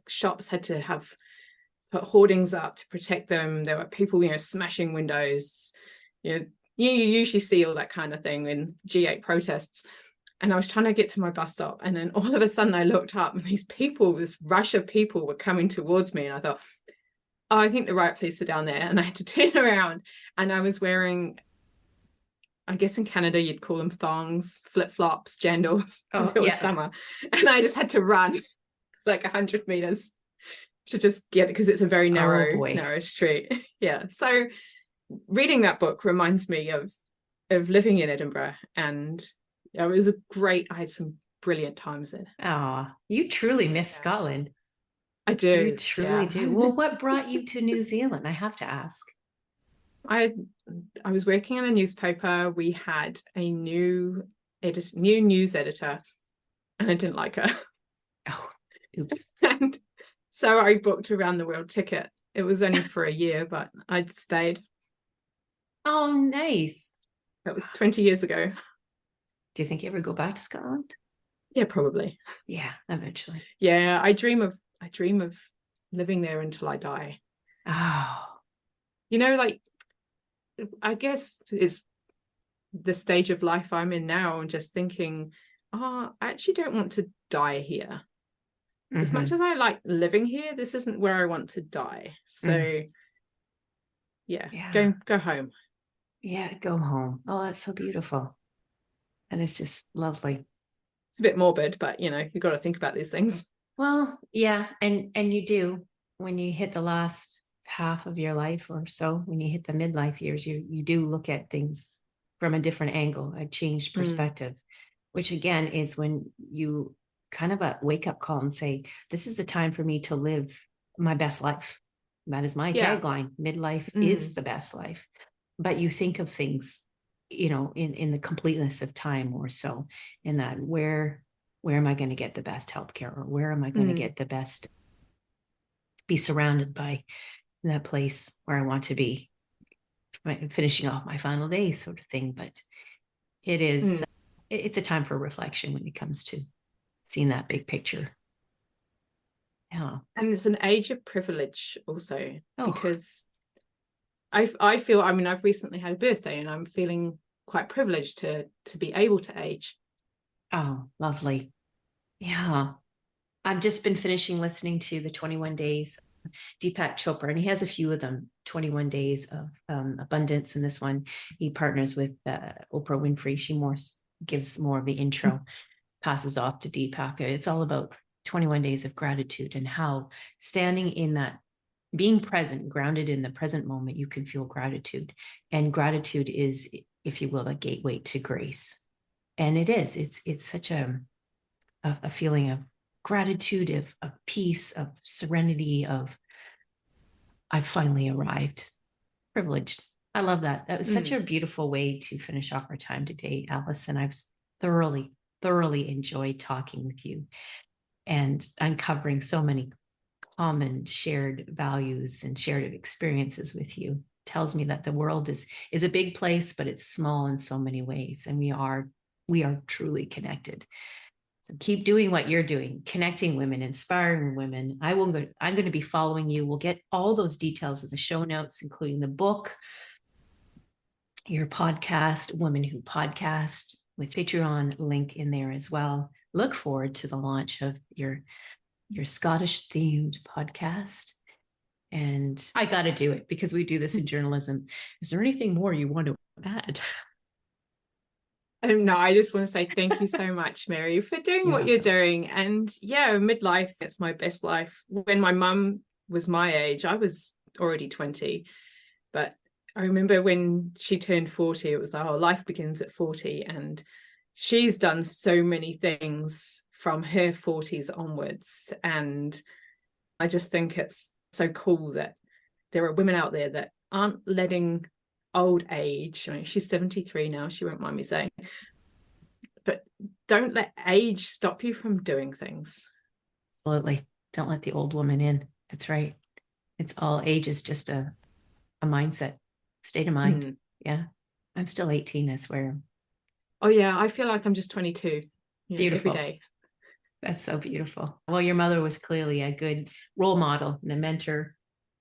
shops had to put hoardings up to protect them. There were people, smashing windows. You usually see all that kind of thing in G8 protests. And I was trying to get to my bus stop, and then all of a sudden I looked up, and this rush of people were coming towards me, and I thought, oh, I think the riot police are down there. And I had to turn around, and I was wearing, I guess in Canada you'd call them thongs, flip-flops, jandals, because it was summer. And I just had to run like 100 meters to just get, because it's a very narrow street. Yeah. So reading that book reminds me of living in Edinburgh, and it was I had some brilliant times there. Oh, you truly miss Scotland. I do. You truly do. Well, what brought you to New Zealand? I have to ask. I was working in a newspaper. We had a new news editor, and I didn't like her. Oh, oops. And so I booked a round the world ticket. It was only for a year, but I'd stayed. Oh, nice. That was 20 years ago. Do you think you ever go back to Scotland? Yeah, probably. Yeah, eventually. Yeah, I dream of living there until I die. Oh. I guess it's the stage of life I'm in now, and just thinking, I actually don't want to die here. Mm-hmm. As much as I like living here, this isn't where I want to die. So go home. Yeah, go home. Oh, that's so beautiful. And it's just lovely. It's a bit morbid, but you've got to think about these things. Well, yeah, and you do when you hit the last half of your life or so, when you hit the midlife years, you do look at things from a different angle, a changed perspective, which again is when you kind of a wake-up call and say, this is the time for me to live my best life. That is my tagline. Midlife is the best life. But you think of things, in the completeness of time, or so, in that where am I going to get the best healthcare, or where am I going to get the best, be surrounded by that place where I want to be, finishing off my final days, sort of thing. But it is, it's a time for reflection when it comes to seeing that big picture. Yeah. And it's an age of privilege also, because I feel, I've recently had a birthday, and I'm feeling quite privileged to be able to age. Oh, lovely. Yeah. I've just been finishing listening to the 21 Days, Deepak Chopra, and he has a few of them, 21 Days of Abundance. And this one, he partners with Oprah Winfrey. She gives more of the intro, passes off to Deepak. It's all about 21 days of gratitude, and how standing in that, being present, grounded in the present moment, you can feel gratitude. And gratitude is, if you will, a gateway to grace. And it is, it's such a feeling of gratitude, of peace, of serenity, of I've finally arrived, privileged. I love that. That was such a beautiful way to finish off our time today, Alison. I've thoroughly enjoyed talking with you and uncovering so many common shared values and shared experiences with you. Tells me that the world is a big place, but it's small in so many ways, and we are truly connected. So keep doing what you're doing, connecting women, inspiring women. I'm going to be following you. We'll get all those details in the show notes, including the book, your podcast, Women Who Podcast, with Patreon link in there as well. Look forward to the launch of your Scottish themed podcast. And I got to do it because we do this in journalism. Is there anything more you want to add? No, I just want to say thank you so much, Mary, for doing what you're doing. And yeah, midlife, it's my best life. When my mum was my age, I was already 20. But I remember when she turned 40, it was like, oh, life begins at 40. And she's done so many things from her 40s onwards. And I just think it's so cool that there are women out there that aren't letting old age, I mean, she's 73 now, she won't mind me saying, but don't let age stop you from doing things. Absolutely. Don't let the old woman in. That's right. It's all age is just a mindset, state of mind. Yeah. I'm still 18, I swear. Oh yeah, I feel like I'm just 22. Beautiful. Every day. That's so beautiful. Well, your mother was clearly a good role model and a mentor.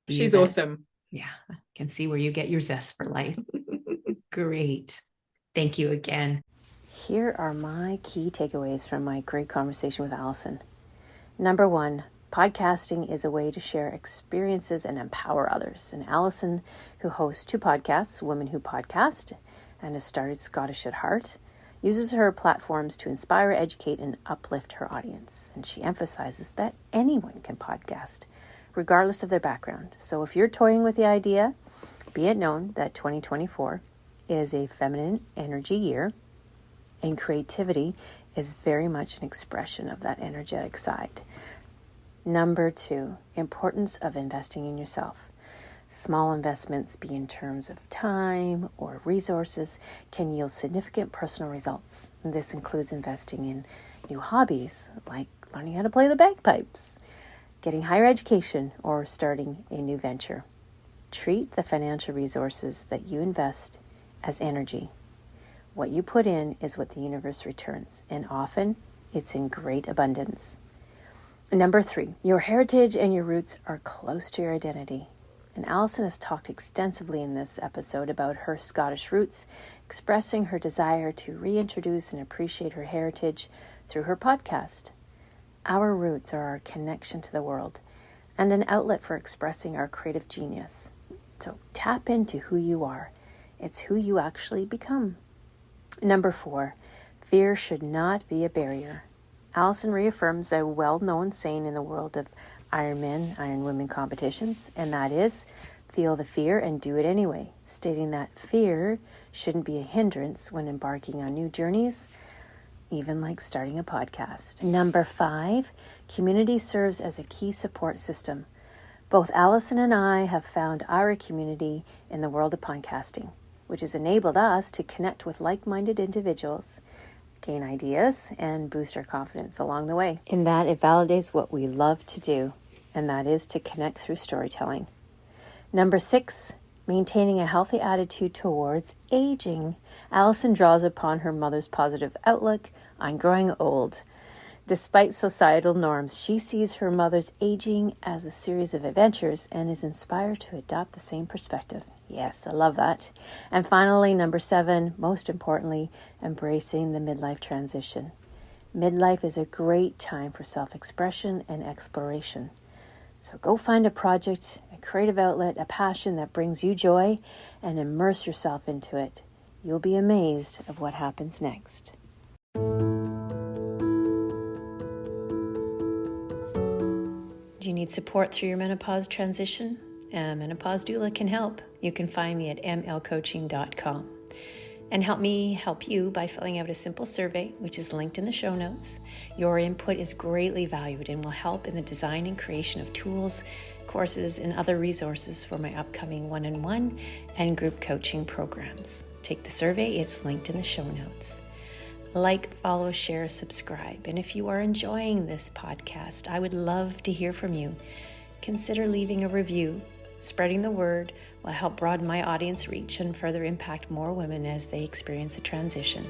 She's awesome. Yeah, I can see where you get your zest for life. Great. Thank you again. Here are my key takeaways from my great conversation with Alison. Number 1, podcasting is a way to share experiences and empower others. And Alison, who hosts 2 podcasts, Women Who Podcast, and has started Scottish at Heart, uses her platforms to inspire, educate, and uplift her audience. And she emphasizes that anyone can podcast, regardless of their background. So if you're toying with the idea, be it known that 2024 is a feminine energy year, and creativity is very much an expression of that energetic side. Number 2, importance of investing in yourself. Small investments, be in terms of time or resources, can yield significant personal results. And this includes investing in new hobbies, like learning how to play the bagpipes, getting higher education, or starting a new venture. Treat the financial resources that you invest as energy. What you put in is what the universe returns, and often it's in great abundance. Number 3, your heritage and your roots are close to your identity. And Alison has talked extensively in this episode about her Scottish roots, expressing her desire to reintroduce and appreciate her heritage through her podcast. Our roots are our connection to the world and an outlet for expressing our creative genius. So tap into who you are. It's who you actually become. Number 4, fear should not be a barrier. Alison reaffirms a well-known saying in the world of Ironman, Ironwomen competitions, and that is, feel the fear and do it anyway, stating that fear shouldn't be a hindrance when embarking on new journeys, even like starting a podcast. Number 5, community serves as a key support system. Both Alison and I have found our community in the world of podcasting, which has enabled us to connect with like-minded individuals, gain ideas, and boost our confidence along the way. In that, it validates what we love to do, and that is to connect through storytelling. Number 6, maintaining a healthy attitude towards aging. Alison draws upon her mother's positive outlook on growing old. Despite societal norms, she sees her mother's aging as a series of adventures and is inspired to adopt the same perspective. Yes, I love that. And finally, number 7, most importantly, embracing the midlife transition. Midlife is a great time for self-expression and exploration. So go find a project, a creative outlet, a passion that brings you joy, and immerse yourself into it. You'll be amazed of what happens next. Do you need support through your menopause transition? A menopause doula can help. You can find me at mlcoaching.com. And help me help you by filling out a simple survey, which is linked in the show notes. Your input is greatly valued and will help in the design and creation of tools, courses, and other resources for my upcoming one-on-one and group coaching programs. Take the survey, it's linked in the show notes. Like, follow, share, subscribe. And if you are enjoying this podcast, I would love to hear from you. Consider leaving a review. Spreading the word will help broaden my audience reach and further impact more women as they experience a transition.